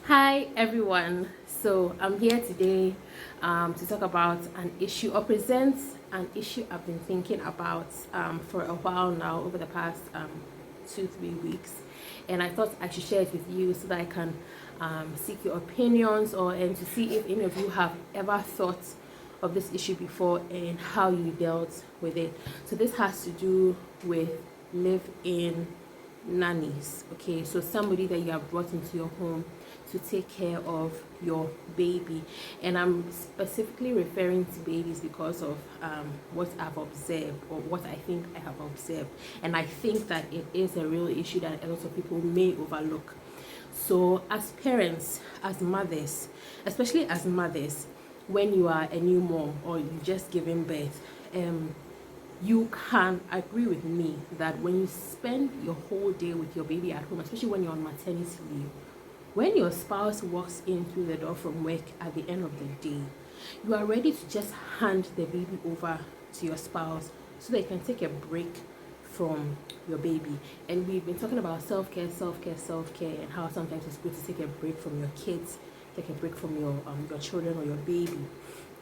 Hi everyone. So I'm here today to talk about an issue or present an issue I've been thinking about for a while now, over the past 2 3 weeks, and I thought I should share it with you so that I can seek your opinions and to see if any of you have ever thought of this issue before and how you dealt with it. So this has to do with live-in nannies. Okay, so somebody that you have brought into your home to take care of your baby, and I'm specifically referring to babies because of what I've observed, or what I think I have observed, and I think that it is a real issue that a lot of people may overlook. So as parents, as mothers, especially as mothers, when you are a new mom or you just giving birth, you can agree with me that when you spend your whole day with your baby at home, especially when you're on maternity leave, when your spouse walks in through the door from work at the end of the day, you are ready to just hand the baby over to your spouse so they can take a break from your baby. And we've been talking about self-care, self-care, self-care, and how sometimes it's good to take a break from your kids, take a break from your children or your baby.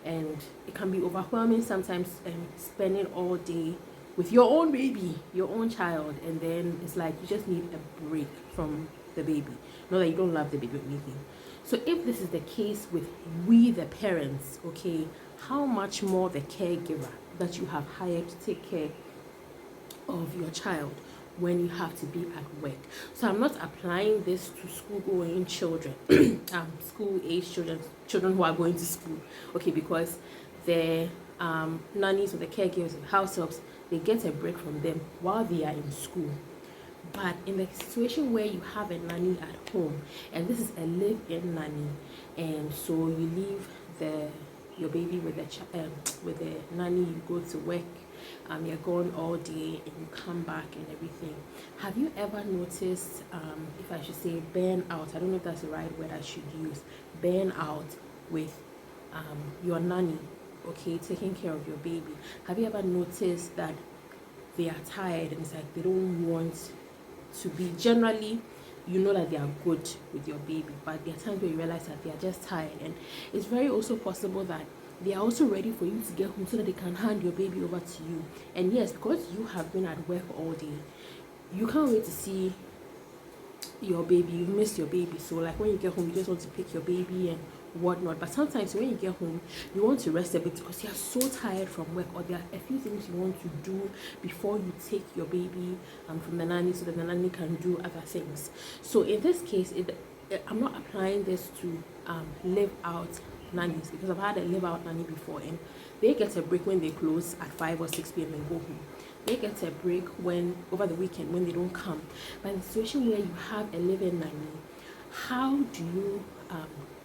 And it can be overwhelming sometimes, spending all day with your own baby, your own child, and then it's like you just need a break from the baby. Not that you don't love the baby or anything. So if this is the case with we the parents, okay, how much more the caregiver that you have hired to take care of your child when you have to be at work. So I'm not applying this to school going children, school age children, children who are going to school, okay, because the nannies or the caregivers and house helps, they get a break from them while they are in school. But in the situation where you have a nanny at home, and this is a live-in nanny, and so you leave the your baby with with the nanny, you go to work, you're gone all day, and you come back and everything. Have you ever noticed, if I should say burnout? I don't know if that's the right word I should use. Burnout with your nanny, okay, taking care of your baby. Have you ever noticed that they are tired and it's like they don't want to be, generally you know that they are good with your baby, but there are times where you realize that they are just tired, and it's very also possible that they are also ready for you to get home so that they can hand your baby over to you. And yes, because you have been at work all day, you can't wait to see your baby, you miss your baby. So like when you get home, you just want to pick your baby and whatnot. But sometimes when you get home, you want to rest a bit because you are so tired from work, or there are a few things you want to do before you take your baby from the nanny so that the nanny can do other things. So in this case, I'm not applying this to live out nannies, because I've had a live out nanny before, and they get a break when they close at 5 or 6 p.m. and go home. They get a break when over the weekend when they don't come. But in the situation where you have a live-in nanny, how do you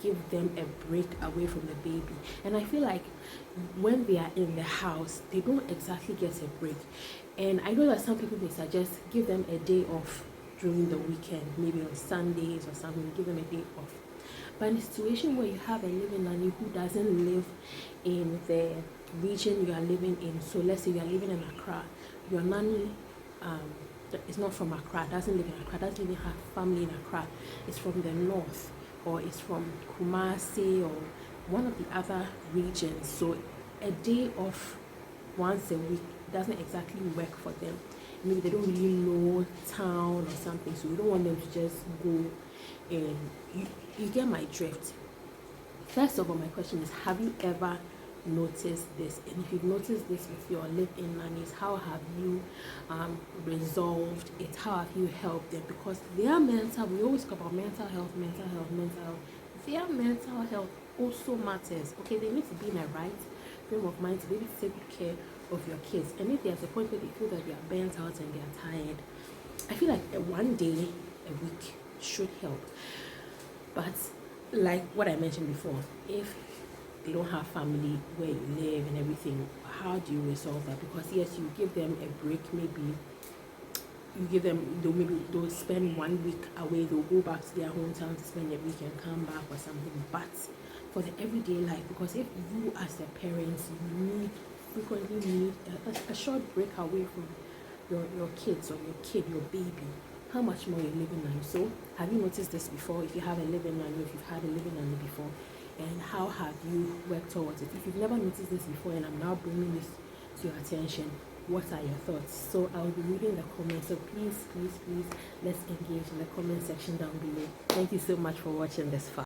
give them a break away from the baby? And I feel like when they are in the house, they don't exactly get a break. And I know that some people may suggest give them a day off during the weekend, maybe on Sundays or something, give them a day off. But in a situation where you have a living nanny who doesn't live in the region you are living in, so let's say you are living in Accra, your nanny is not from Accra, doesn't live in Accra, doesn't even have family in Accra, it's from the north, or it's from Kumasi or one of the other regions. So a day off once a week doesn't exactly work for them. Maybe they don't really know town or something, so you don't want them to just go and you get my drift. First of all, my question is, have you ever noticed this? And if you've noticed this with your live-in nannies, how have you resolved it? How have you helped them? Because their mental, we always talk about mental health, mental health, mental health. Their mental health also matters. Okay, they need to be in a right frame of mind to be able to take good care of your kids. And if there's a point where they feel that they are burnt out and they are tired, I feel like one day a week should help. But like what I mentioned before, if they don't have family where you live and everything, how do you resolve that? Because yes, you give them a break, maybe you give them, they'll spend 1 week away, they'll go back to their hometown to spend a week and come back or something. But for the everyday life, because if you as a parent, you frequently need a short break away from your kids or your kid, your baby, how much more your living nanny. So have you noticed this before? If you have a living nanny, if you've had a living nanny before, and how have you worked towards it? If you've never noticed this before and I'm now bringing this to your attention, what are your thoughts? So I'll be reading the comments, so please let's engage in the comment section down below. Thank you so much for watching this far.